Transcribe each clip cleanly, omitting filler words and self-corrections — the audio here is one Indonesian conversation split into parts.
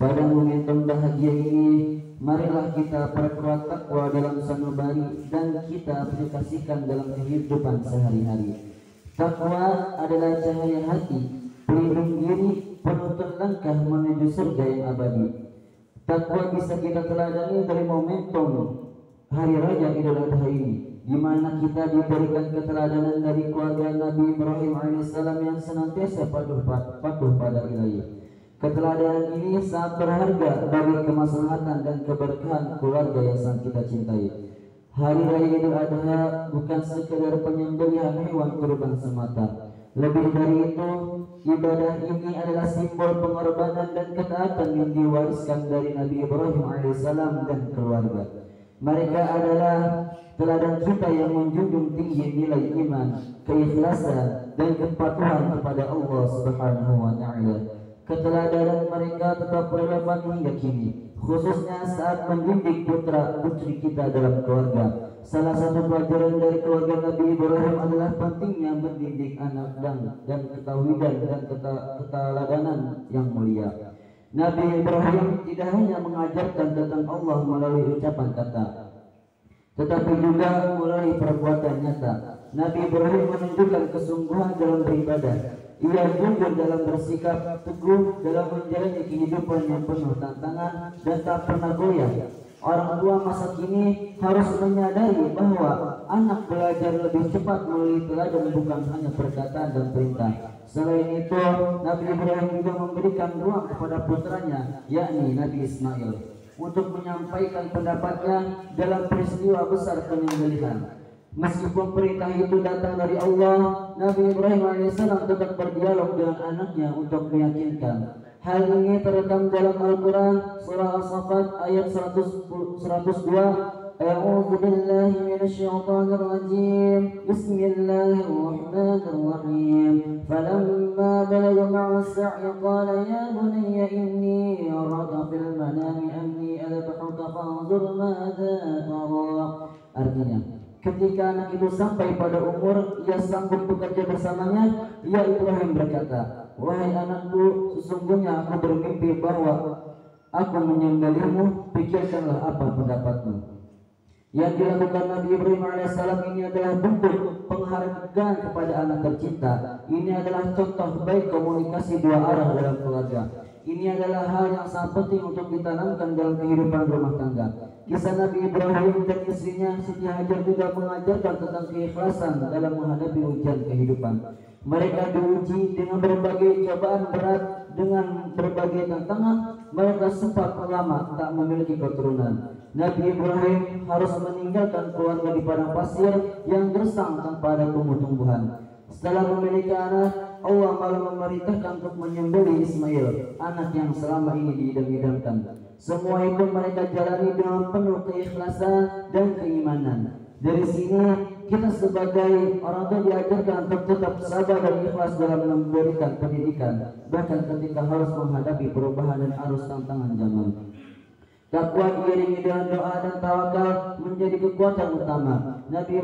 Pada momentum bahagia ini, marilah kita perkuat takwa dalam sanubari dan kita aplikasikan dalam kehidupan sehari-hari. Takwa adalah cahaya hati, pelindung diri, penuntun langkah menuju surga yang abadi. Takwa bisa kita teladani dari momentum hari raya Idul Adha ini, di mana kita diberikan keteladanan dari keluarga Nabi Ibrahim alaihissalam yang senantiasa patuh pada ilahi. Keteladanan ini sangat berharga bagi kemaslahatan dan keberkahan keluarga yang sangat kita cintai. Hari Raya Idul Adha bukan sekedar penyembelihan hewan kurban semata. Lebih dari itu, ibadah ini adalah simbol pengorbanan dan ketaatan yang diwariskan dari Nabi Ibrahim alaihissalam dan keluarga. Mereka adalah teladan kita yang menjunjung tinggi nilai iman, keikhlasan, dan kepatuhan kepada Allah Subhanahu wa Ta'ala. Keteladanan mereka tetap relevan hingga kini, khususnya saat mendidik putra putri kita dalam keluarga. Salah satu pelajaran dari keluarga Nabi Ibrahim adalah pentingnya mendidik anak dan ketauhidan dan keteladanan yang mulia. Nabi Ibrahim tidak hanya mengajarkan tentang Allah melalui ucapan kata, tetapi juga melalui perbuatan nyata. Nabi Ibrahim menunjukkan kesungguhan dalam beribadah. Ia jujur dalam bersikap, teguh dalam menjalani kehidupan yang penuh tantangan dan tak pernah goyah. Orang tua masa kini harus menyadari bahwa anak belajar lebih cepat melalui teladan, bukan hanya perkataan dan perintah. Selain itu, Nabi Ibrahim juga memberikan ruang kepada putranya, yakni Nabi Ismail, untuk menyampaikan pendapatnya dalam peristiwa besar penyembelihan. Meskipun perintah itu datang dari Allah, Nabi Ibrahim alaihissalam tetap berdialog dengan anaknya untuk meyakinkan. Hal ini terekam dalam Al-Quran surah As-Saffat ayat 102. A'udzu billahi minasyaitonir rajim. Bismillahirrahmanirrahim. Falamma balagha ma'a as-sa'y qala ya bunayya inni araka fil manami anni adbahuka fanzur madza tara. Artinya, ketika anak itu sampai pada umur ia sanggup bekerja bersamanya, ia Ibrahim berkata, wahai anakku, sesungguhnya aku bermimpi bahwa aku menyembelihmu, pikirkanlah apa pendapatmu. Yang dilakukan Nabi Ibrahim alaihissalam ini adalah bentuk penghargaan kepada anak tercinta. Ini adalah contoh baik komunikasi dua arah dalam keluarga. Ini adalah hal yang sangat penting untuk ditanamkan dalam kehidupan rumah tangga. Kisah Nabi Ibrahim dan istrinya Siti Hajar juga mengajarkan tentang keikhlasan dalam menghadapi ujian kehidupan. Mereka diuji dengan berbagai cobaan berat, dengan berbagai tantangan. Mereka sempat lama tak memiliki keturunan. Nabi Ibrahim harus meninggalkan keluarga di padang pasir yang gersang tanpa ada tumbuh-tumbuhan. Setelah memiliki anak, Allah malah memerintahkan untuk menyembelih Ismail, anak yang selama ini diidam-idamkan. Semua itu mereka jalani dengan penuh keikhlasan dan keimanan. Dari sini kita sebagai orang tua diajarkan untuk tetap sabar dan ikhlas dalam memberikan pendidikan, bahkan ketika harus menghadapi perubahan dan arus tantangan zaman. Takwa diiringi dengan doa dan tawakal menjadi kekuatan utama. Nabi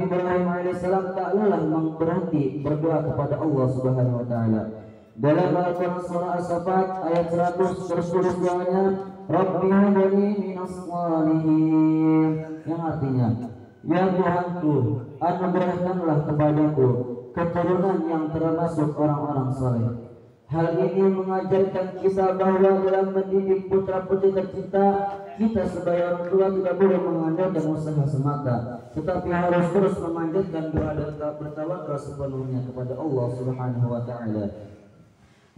Ibrahim alaihissalam tak lelah berhenti berdoa kepada Allah Subhanahu wa Ta'ala. Dalam Al-Quran surah As-Saffat ayat 100 tertulis doanya, Rabbi habli minas shalihin, yang artinya, ya Tuhanku, anugerahkanlah kepadaku keturunan yang termasuk orang-orang saleh. Hal ini mengajarkan kisah bahwa dalam mendidik putra putri tercinta, kita sebagai orang tua tidak boleh mengandalkan usaha semata, tetapi harus terus memanjatkan doa dan bertawakal sepenuhnya kepada Allah Subhanahu wa Ta'ala.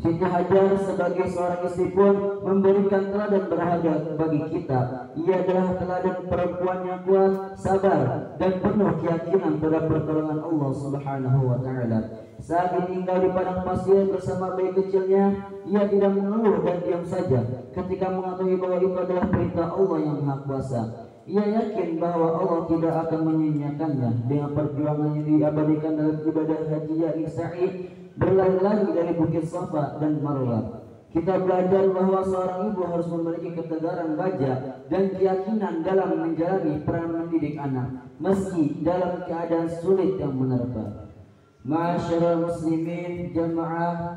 Siti Hajar sebagai seorang istri pun memberikan teladan berharga bagi kita. Ia adalah teladan perempuan yang kuat, sabar, dan penuh keyakinan pada pertolongan Allah Subhanahu wa Ta'ala. Saat tinggal di padang pasir bersama bayi kecilnya, ia tidak mengeluh dan diam saja ketika mengetahui bahwa itu adalah perintah Allah yang Maha Kuasa. Ia yakin bahwa Allah tidak akan menyia-nyiakannya. Dengan perjuangannya diabadikan dalam ibadah haji yakni sa'i, berlari-lari dari Bukit Safa dan Marwah. Kita belajar bahwa seorang ibu harus memiliki ketegaran baja dan keyakinan dalam menjalani peran mendidik anak, meski dalam keadaan sulit yang menerpa. Ma'asyiral muslimin jamaah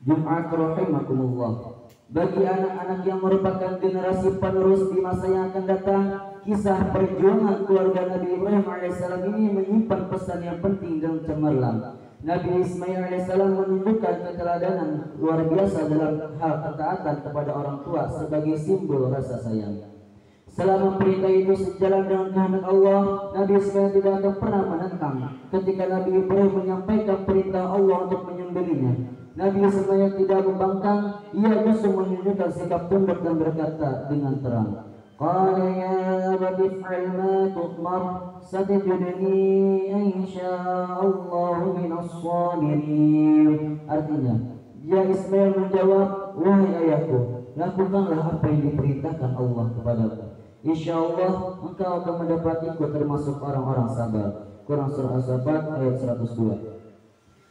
Jumat rahimakumullah. Bagi anak-anak yang merupakan generasi penerus di masa yang akan datang, kisah perjuangan keluarga Nabi Ibrahim alaihissalam ini menyimpan pesan yang penting dan cemerlang. Nabi Ismail alaihissalam menunjukkan keteladanan luar biasa dalam hal ketaatan kepada orang tua sebagai simbol rasa sayang. Selama perintah itu sejalan dengan kehendak Allah, Nabi Ismail tidak akan pernah menentang ketika Nabi Ibrahim menyampaikan perintah Allah untuk menyembelihnya. Nabi Ismail tidak membangkang, ia justru menunjukkan sikap tunduk dan berkata dengan terang, qala ya abati if'al ma tu'mar satajiduni insyaallahu minas sabirin. Artinya, dia Ismail menjawab, wahai ayahku, lakukanlah apa yang diperintahkan Allah kepadamu. Insyaallah engkau akan mendapatiku termasuk orang-orang sabar. Quran Surah As-Saffat ayat 102.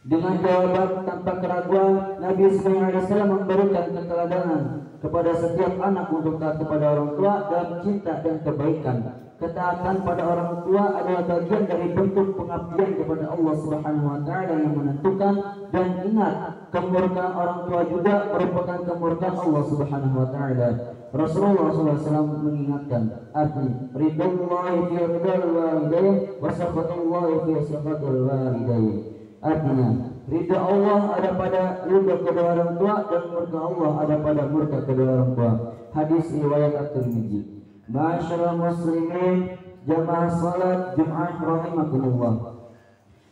Dengan jawaban tanpa keraguan, Nabi Ismail AS memberikan keteladanan kepada setiap anak untuk taat kepada orang tua dalam cinta dan kebaikan. Ketaatan pada orang tua adalah bagian dari bentuk pengabdian kepada Allah Subhanahu wa taala yang menentukan, dan ingat, kemurkaan orang tua juga merupakan kemurkaan Allah Subhanahu wa taala. Rasulullah SAW mengingatkan, arti ridwallahi fi ridwal walidain wa sakhatullahi fi sakhatil walidain. Artinya, ridha Allah ada pada ridha kedua orang tua dan murka Allah ada pada murka kedua orang tua. Hadis riwayat At-Tirmidzi. Ma'asyiral muslimin, jamaah salat Jumat rahimakumullah.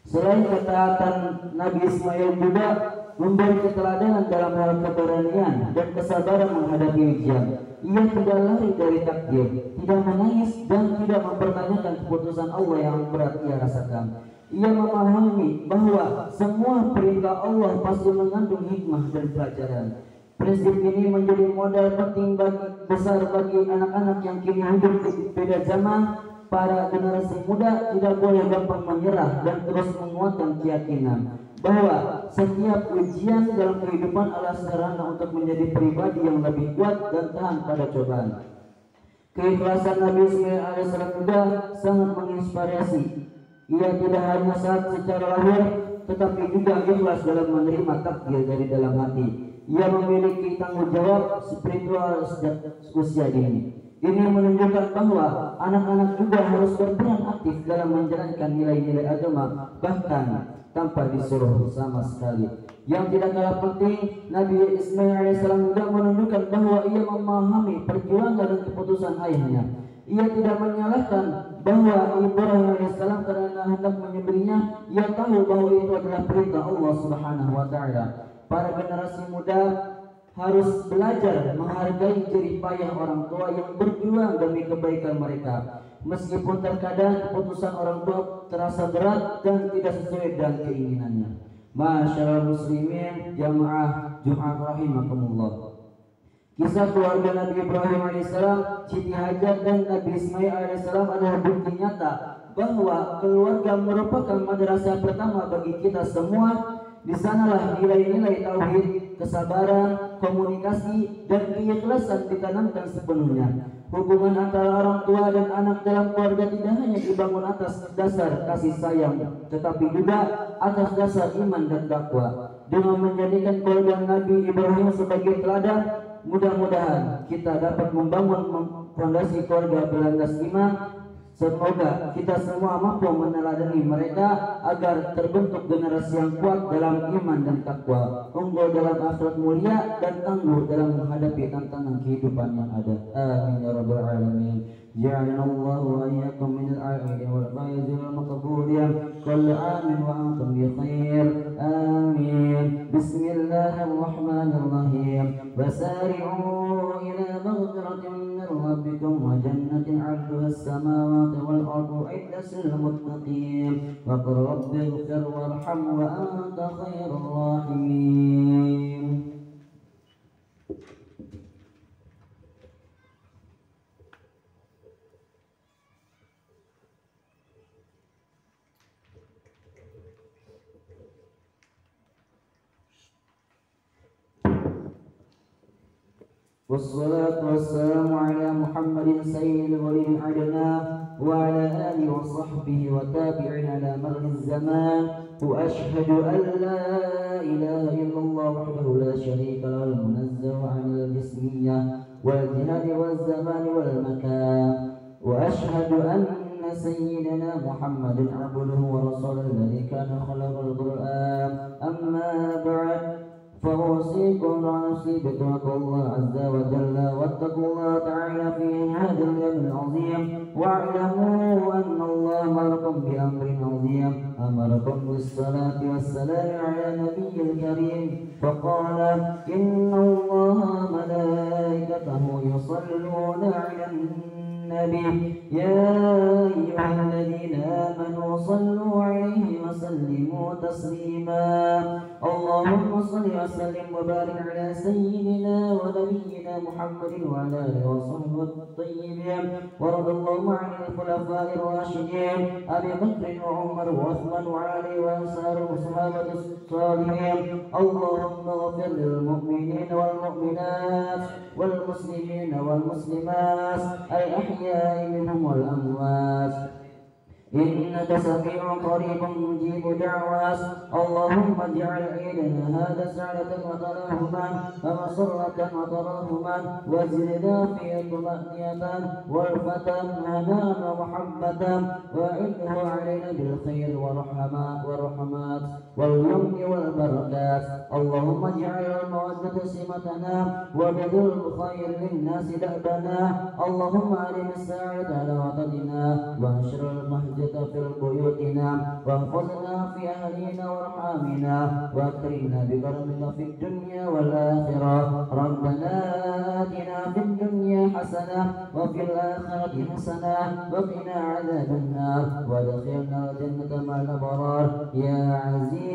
Selain ketaatan, Nabi Ismail juga memberi keteladanan dalam hal keberanian dan kesabaran menghadapi ujian. Ia tidak lari dari takdir, tidak menangis dan tidak mempertanyakan keputusan Allah yang berat ia rasakan. Ia memahami bahwa semua perintah Allah pasti mengandung hikmah dan pelajaran. Prinsip ini menjadi modal penting besar bagi anak-anak yang kini hidup di beda zaman. Para generasi muda tidak boleh gampang menyerah dan terus menguatkan keyakinan bahwa setiap ujian dalam kehidupan adalah sarana untuk menjadi pribadi yang lebih kuat dan tahan pada cobaan. Keikhlasan Nabi Ismail AS juga sangat menginspirasi. Ia tidak hanya saat secara lahir, tetapi juga ikhlas dalam menerima takdir dari dalam hati. Ia memiliki tanggung jawab spiritual sejak usia dini. Ini menunjukkan bahwa anak-anak juga harus berperan aktif dalam menjalankan nilai-nilai agama, bahkan tanpa disuruh sama sekali. Yang tidak kalah penting, Nabi Ismail AS juga menunjukkan bahwa ia memahami perjuangan dan keputusan ayahnya. Ia tidak menyalahkan bahwa Ibrahim AS karena hendak menyembelihnya. Ia tahu bahwa itu adalah perintah Allah Subhanahu wa taala. Para generasi muda harus belajar menghargai jerih payah orang tua yang berjuang demi kebaikan mereka. Meskipun terkadang keputusan orang tua terasa berat dan tidak sesuai dengan keinginannya. Masyaallah muslimin, jamaah Jumat rahimakumullah. Kisah keluarga Nabi Ibrahim AS, Siti Hajar dan Nabi Ismail AS adalah bukti nyata bahwa keluarga merupakan madrasah pertama bagi kita semua. Di sanalah nilai-nilai tauhid, kesabaran, komunikasi, dan keikhlasan ditanamkan sepenuhnya. Hubungan antara orang tua dan anak dalam keluarga tidak hanya dibangun atas dasar kasih sayang, tetapi juga atas dasar iman dan takwa. Dengan menjadikan keluarga Nabi Ibrahim sebagai teladan, mudah-mudahan kita dapat membangun fondasi keluarga berlandas iman. Semoga kita semua mampu meneladani mereka agar terbentuk generasi yang kuat dalam iman dan takwa, unggul dalam akhlak mulia, dan tangguh dalam menghadapi tantangan kehidupan yang ada. Amin ya rabbal alamin. Ja'alallahu wa iyyakum min al-'a'irin wal faizin wal maqbulin. Kullu 'amin wa antum bi khair. Amin. Bismillahirrahmanirrahim. Wasari'u ila maghfiratin min rabbikum wa jannatin 'arduha as-samawati wal ardu u'iddat lil muttaqin. Wa qur rabbighfir warham wa anta khairur rahimin. Wassalatu wassalamu ala Muhammadin sayyidil walidin adna wa ala alihi wa sahbihi wa tabi'in ala marri zaman. Wa ashhadu an la ilaha illallah wahdahu la syarika lahu al-munazzah 'anil jismiyah wal jihadi wal zaman wal makan. Wa ashhadu anna sayyidina Muhammadin abduhu wa rasuluhu alladhi kana khalaqal Qur'an. Amma ba'd. فأوصيكم ونفسي بتقوى الله عز وجل واتقوا الله تعالى في هذا اليوم العظيم واعلموا أن الله أمركم بأمر عظيم أمركم بالصلاة والسلام على نبي الكريم فقال إن الله ملائكته يصلون على النبي يا أيها الذين آمنوا صلوا عليه وسلموا تسليما اللهم صل وسلم وبارك على سيدنا ونبينا محمد وعلى آله وصحبه الطيبين ورضي الله عن الخلفاء الراشدين أبي بكر وعمر وعثمان وعلي وأنصار الصحابة الصالحين اللهم اغفر للمؤمنين والمؤمنات والمسلمين والمسلمات الأحياء منهم والأموات إنك سميع قريب مجيب دعوات اللهم اجعل عيدنا هذا سعادة وتراهما ومسرة وتراهما وزدنا فيه طمأنينة والفتى هناء ومحبة وإنه علينا بالخير والرحمات واليمن والبركات اللهم اجعل المودة سمتنا وبذل الخير للناس دأبنا اللهم أرنا الساعة على وطننا وانشر المهجة في بيوتنا واحفظنا في أهلنا وارحمنا واكرمنا بكرمك في الدنيا والآخرة ربنا آتنا في الدنيا حسنة وفي الآخرة حسنة وقنا عذاب النار وادخلنا الجنة مع الأبرار يا عزيز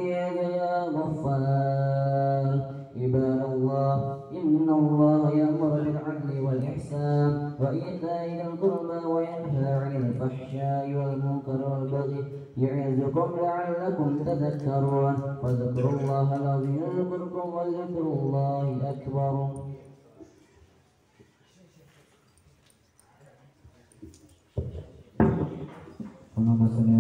يا غفار عباد الله إن الله يأمر بالعدل والإحسان وإيتاء ذي القربى وينهى عن الفحشاء والمنكر والبغي يعظكم لعلكم تذكرون واذكروا الله العظيم يذكركم وذكر الله أكبر اللهم صل